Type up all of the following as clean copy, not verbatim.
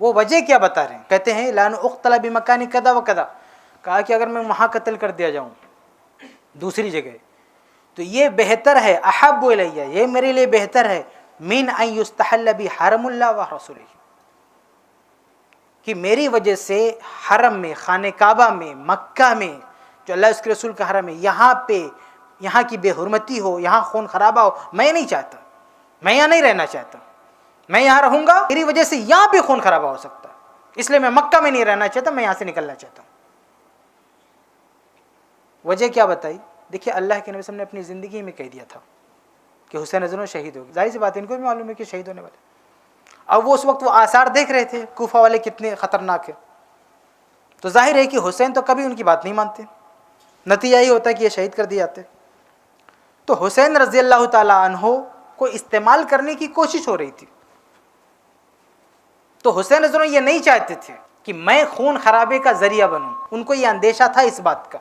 وہ وجہ کیا بتا رہے ہیں؟ کہتے ہیں لان اقتل بمکان کذا و کذا، کہا کہ اگر میں وہاں قتل کر دیا جاؤں دوسری جگہ تو یہ بہتر ہے، احب الیہ، یہ میرے لیے بہتر ہے، من ان یستحل بی حرم اللہ و رسولہ، کہ میری وجہ سے حرم میں، خانہ کعبہ میں، مکہ میں، جو اللہ اس کے رسول کا حرم ہے، یہاں پہ یہاں کی بے حرمتی ہو، یہاں خون خرابہ ہو، میں نہیں چاہتا، میں یہاں نہیں رہنا چاہتا، میں یہاں رہوں گا میری وجہ سے یہاں پہ خون خرابہ ہو سکتا ہے، اس لیے میں مکہ میں نہیں رہنا چاہتا، میں یہاں سے نکلنا چاہتا ہوں۔ وجہ کیا بتائی؟ دیکھیے اللہ کے نبی صلی اللہ علیہ وسلم نے اپنی زندگی میں کہہ دیا تھا کہ حسین رضی اللہ عنہ شہید ہوگی، ظاہر سی بات ہے ان کو بھی معلوم ہے کہ شہید ہونے والے۔ اب وہ اس وقت وہ آثار دیکھ رہے تھے کوفہ والے کتنے خطرناک ہیں، تو ظاہر ہے کہ حسین تو کبھی ان کی بات نہیں مانتے، نتیجہ یہ ہوتا ہے کہ یہ شہید کر دیے جاتے۔ تو حسین رضی اللہ تعالیٰ عنہ کو استعمال کرنے کی کوشش ہو رہی تھی، تو حسین رضی اللہ عنہ یہ نہیں چاہتے تھے کہ میں خون خرابے کا ذریعہ بنوں، ان کو یہ اندیشہ تھا اس بات کا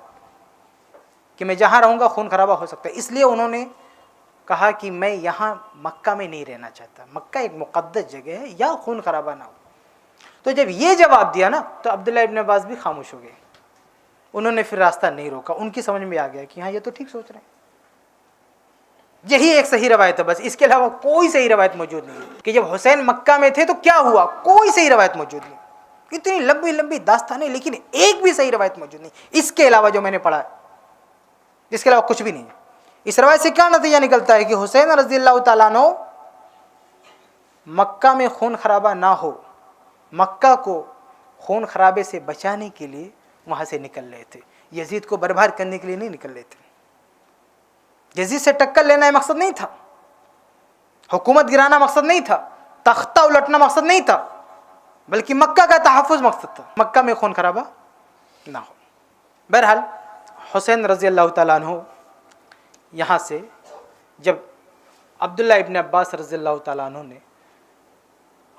کہ میں جہاں رہوں گا خون خرابہ ہو سکتا ہے، اس لیے انہوں نے کہا کہ میں یہاں مکہ میں نہیں رہنا چاہتا، مکہ ایک مقدس جگہ ہے، یا خون خرابہ نہ ہو۔ تو جب یہ جواب دیا نا تو عبداللہ ابن عباس بھی خاموش ہو گئے، انہوں نے پھر راستہ نہیں روکا، ان کی سمجھ میں آ گیا کہ ہاں یہ تو ٹھیک سوچ رہے ہیں، یہی ایک صحیح روایت ہے بس، اس کے علاوہ کوئی صحیح روایت موجود نہیں ہے کہ جب حسین مکہ میں تھے تو کیا ہوا، کوئی صحیح روایت موجود نہیں، اتنی لمبی لمبی داستانیں لیکن ایک بھی صحیح روایت موجود نہیں اس کے علاوہ جو میں نے پڑھا ہے، اس کے علاوہ کچھ بھی نہیں ہے۔ اس روایت سے کیا نتیجہ نکلتا ہے کہ حسین رضی اللہ تعالیٰ عنہ مکہ میں خون خرابہ نہ ہو، مکہ کو خون خرابے سے بچانے کے لیے وہاں سے نکل رہے تھے، یزید کو برباد کرنے کے لیے نہیں نکل رہے تھے، یزید سے ٹکر لینا یہ مقصد نہیں تھا، حکومت گرانا مقصد نہیں تھا، تختہ الٹنا مقصد نہیں تھا، بلکہ مکہ کا تحفظ مقصد تھا، مکہ میں خون خرابہ نہ ہو۔ بہرحال حسین رضی اللہ تعالیٰ عنہ یہاں سے جب عبداللہ ابن عباس رضی اللہ تعالیٰ عنہ نے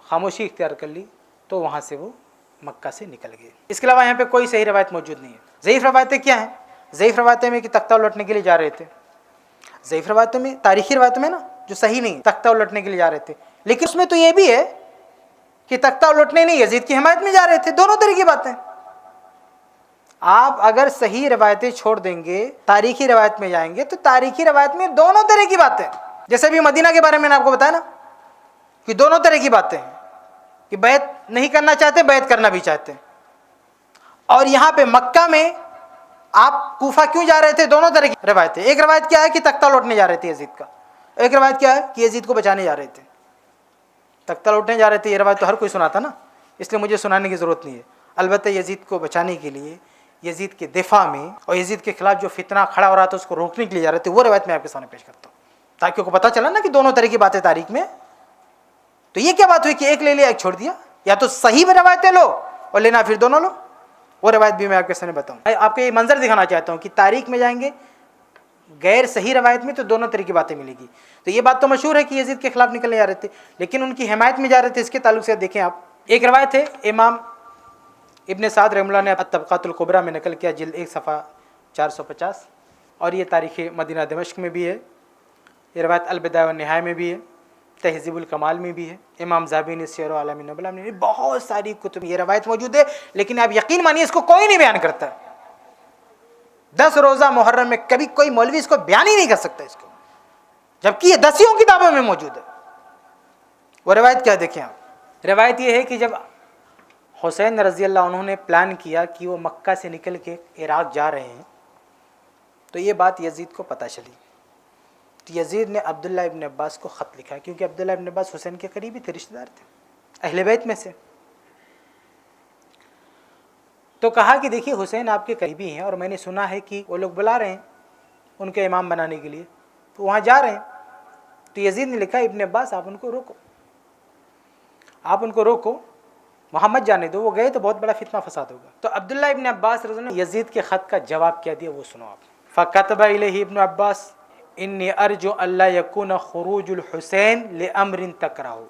خاموشی اختیار کر لی تو وہاں سے وہ مکہ سے نکل گئے۔ اس کے علاوہ یہاں پہ کوئی صحیح روایت موجود نہیں ہے۔ ضعیف روایتیں کیا ہیں؟ ضعیف روایتیں میں کہ تختہ الٹنے کے لیے جا رہے تھے، ضعیف روایتوں میں، تاریخی روایتوں میں نا جو صحیح نہیں، تختہ الٹنے کے لیے جا رہے تھے، لیکن اس میں تو یہ بھی ہے کہ تختہ الٹنے نہیں، یزید کی حمایت میں جا رہے تھے، دونوں طرح کی باتیں۔ آپ اگر صحیح روایتیں چھوڑ دیں گے تاریخی روایت میں جائیں گے تو تاریخی روایت میں دونوں طرح کی باتیں، جیسے بھی مدینہ کے بارے میں نے آپ کو بتایا نا کہ دونوں طرح کی باتیں ہیں کہ بیعت نہیں کرنا چاہتے، بیعت کرنا بھی چاہتے ہیں، اور یہاں پہ مکہ میں آپ کوفہ کیوں جا رہے تھے، دونوں طرح کی روایتیں۔ ایک روایت کیا ہے کہ تختہ لوٹنے جا رہے تھے یزید کا، ایک روایت کیا ہے کہ یزید کو بچانے جا رہے تھے، تختہ لوٹنے جا رہے تھے، یہ روایت تو ہر کوئی سناتا نا، اس لیے مجھے سنانے کی ضرورت نہیں ہے۔ البتہ یزید کو بچانے کے لیے، یزید کے دفاع میں اور یزید کے خلاف جو فتنہ کھڑا ہو رہا تھا اس کو روکنے کے لیے جا رہے تھے، وہ روایت میں آپ کے سامنے پیش کرتا ہوں تاکہ کو پتہ چلا نا کہ دونوں طرح کی باتیں تاریخ میں۔ تو یہ کیا بات ہوئی کہ ایک لے لیا ایک چھوڑ دیا؟ یا تو صحیح میں روایتیں لو اور لینا پھر دونوں لو، وہ روایت بھی میں آپ کے سامنے بتاؤں۔ آپ کو یہ منظر دکھانا چاہتا ہوں کہ تاریخ میں جائیں گے غیر صحیح روایت میں تو دونوں طرح کی باتیں ملے گی۔ تو یہ بات تو مشہور ہے کہ یزید کے خلاف نکلنے جا رہے تھے لیکن ان کی حمایت میں جا رہے تھے، اس کے تعلق سے دیکھیں آپ، ایک روایت ہے امام ابن سعد رحمہ اللہ نے الطبقات الکبریٰ میں نقل کیا، جلد 1 صفحہ 450، اور یہ تاریخ مدینہ دمشق میں بھی ہے، یہ روایت البدایہ والنہایہ میں بھی ہے، تہذیب الکمال میں بھی ہے، امام ذہبی نے سیر اعلام النبلاء میں، بہت ساری کتب یہ روایت موجود ہے، لیکن آپ یقین مانیے اس کو کوئی نہیں بیان کرتا۔ 10 روزہ محرم میں کبھی کوئی مولوی اس کو بیان ہی نہیں کر سکتا اس کو، جبکہ یہ 10 کتابوں میں موجود ہے۔ وہ روایت کیا دیکھیں آپ، روایت یہ ہے کہ جب حسین رضی اللہ عنہ نے پلان کیا کہ وہ مکہ سے نکل کے عراق جا رہے ہیں تو یہ بات یزید کو پتہ چلی، تو یزید نے عبداللہ ابن عباس کو خط لکھا، کیونکہ عبداللہ ابن عباس حسین کے قریبی تھے، رشتہ دار تھے، اہل بیت میں سے۔ تو کہا کہ دیکھیے حسین آپ کے قریبی ہیں اور میں نے سنا ہے کہ وہ لوگ بلا رہے ہیں ان کے امام بنانے کے لیے، تو وہاں جا رہے ہیں۔ تو یزید نے لکھا ابن عباس آپ ان کو روکو، آپ ان کو روکو، وہاں مت جانے دو، وہ گئے تو بہت بڑا فتنہ فساد ہوگا۔ تو عبداللہ ابن عباس رضی اللہ عنہ نے یزید کے خط کا جواب کیا دیا وہ سنو آپ۔ فَكَتَبَ إِلَيْهِ ابن عباس إِنِّي أَرْجُو أَلَّا يَكُونَ خُرُوجُ الْحُسَيْنِ لِأَمْرٍ تَكْرَهُ،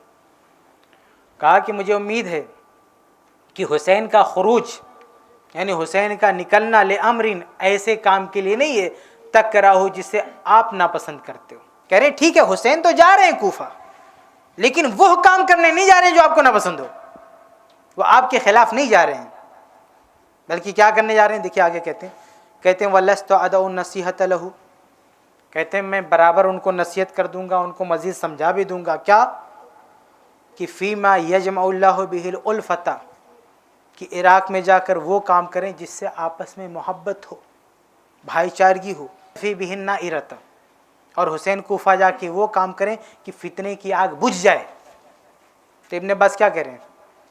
کہا کہ مجھے امید ہے کہ حسین کا خروج یعنی حسین کا نکلنا لِأَمْرٍ ایسے کام کے لیے نہیں ہے، تَكْرَهُ جسے آپ ناپسند کرتے ہو۔ کہہ رہے ٹھیک ہے حسین تو جا رہے ہیں کوفہ لیکن وہ کام کرنے نہیں جا رہے ہیں جو آپ کو ناپسند ہو، وہ آپ کے خلاف نہیں جا رہے ہیں، بلکہ کیا کرنے جا رہے ہیں؟ دیکھیے آگے کہتے ہیں وَلَسْتُ أَدْعُ النَّصِيحَةَ لَهُ، کہتے ہیں میں برابر ان کو نصیحت کر دوں گا، ان کو مزید سمجھا بھی دوں گا، کیا کہ فیما یجمع اللہ بہ الالفۃ، کہ عراق میں جا کر وہ کام کریں جس سے آپس میں محبت ہو، بھائی چارگی ہو، فی بہن نائرۃ، اور حسین کوفہ جا کے وہ کام کریں کہ فتنے کی آگ بجھ جائے۔ تو ابن عباس کیا کہہ رہے ہیں؟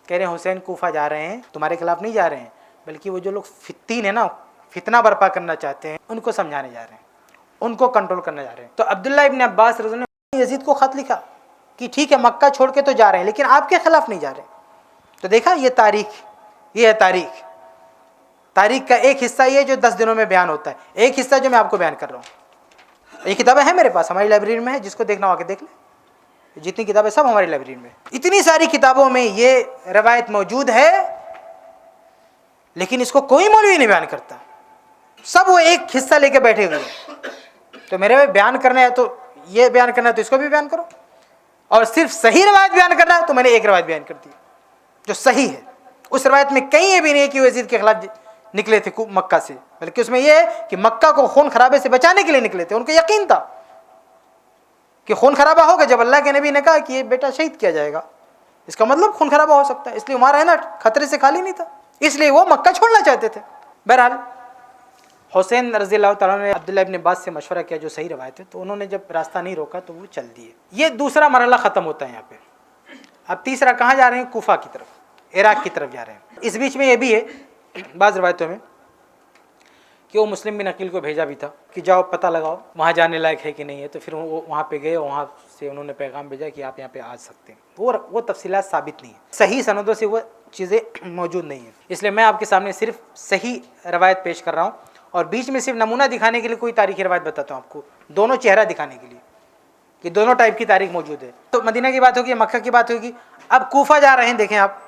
کہہ رہے ہیں حسین کوفہ جا رہے ہیں تمہارے خلاف نہیں جا رہے ہیں، بلکہ وہ جو لوگ فتین ہیں نا، فتنہ برپا کرنا چاہتے ہیں، ان کو سمجھانے جا رہے ہیں، ان کو کنٹرول کرنے جا رہے ہیں۔ تو عبداللہ ابن عباس رضی اللہ عنہ نے یزید کو خط لکھا کہ ٹھیک ہے مکہ چھوڑ کے تو جا رہے ہیں لیکن آپ کے خلاف نہیں جا رہے۔ تو دیکھا یہ تاریخ، یہ ہے تاریخ، تاریخ کا ایک حصہ یہ جو 10 دنوں میں بیان ہوتا ہے، ایک حصہ جو میں آپ کو بیان کر رہا ہوں۔ یہ کتابیں ہیں میرے پاس، ہماری لائبریری میں ہے، جس کو دیکھنا ہو آ کے دیکھ لیں، جتنی کتابیں سب ہماری لائبریری میں، اتنی ساری کتابوں میں یہ روایت موجود ہے، لیکن اس کو کوئی مولوی نہیں بیان کرتا، سب وہ ایک حصہ لے کے بیٹھے ہوئے ہیں۔ تو میرے بیان کرنا ہے تو یہ بیان کرنا ہے تو اس کو بھی بیان کرو، اور صرف صحیح روایت بیان کرنا ہے تو میں نے ایک روایت بیان کر دی جو صحیح ہے۔ اس روایت میں کہیں یہ بھی نہیں ہے کہ وہ یزید کے خلاف نکلے تھے مکہ سے، بلکہ اس میں یہ ہے کہ مکہ کو خون خرابے سے بچانے کے لیے نکلے تھے، ان کو یقین تھا کہ خون خرابہ ہوگا۔ جب اللہ کے نبی نے کہا کہ یہ بیٹا شہید کیا جائے گا، اس کا مطلب خون خرابہ ہو سکتا ہے، اس لیے ہمارا رہنا خطرے سے خالی نہیں تھا، اس لیے وہ مکہ چھوڑنا چاہتے تھے۔ بہرحال حسین رضی اللہ تعالیٰ نے عبداللہ ابن عباس سے مشورہ کیا جو صحیح روایت ہے، تو انہوں نے جب راستہ نہیں روکا تو وہ چل دیے۔ یہ دوسرا مرحلہ ختم ہوتا ہے یہاں پہ۔ اب تیسرا کہاں جا رہے ہیں؟ کوفہ کی طرف، عراق کی طرف جا رہے ہیں۔ اس بیچ میں یہ بھی ہے بعض روایتوں میں کہ وہ مسلم بن عقیل کو بھیجا بھی تھا کہ جاؤ پتہ لگاؤ وہاں جانے لائق ہے کہ نہیں ہے، تو پھر وہ وہاں پہ گئے، وہاں سے انہوں نے پیغام بھیجا کہ آپ یہاں پہ آ سکتے ہیں۔ وہ تفصیلات ثابت نہیں ہیں، صحیح سندوں سے وہ چیزیں موجود نہیں ہیں، اس لیے میں آپ کے سامنے صرف صحیح روایت پیش کر رہا ہوں، اور بیچ میں صرف نمونہ دکھانے کے لیے کوئی تاریخی روایت بتاتا ہوں آپ کو، دونوں چہرہ دکھانے کے لیے کہ دونوں ٹائپ کی تاریخ موجود ہے۔ تو مدینہ کی بات ہوگی، مکہ کی بات ہوگی، اب کوفہ جا رہے ہیں۔ دیکھیں آپ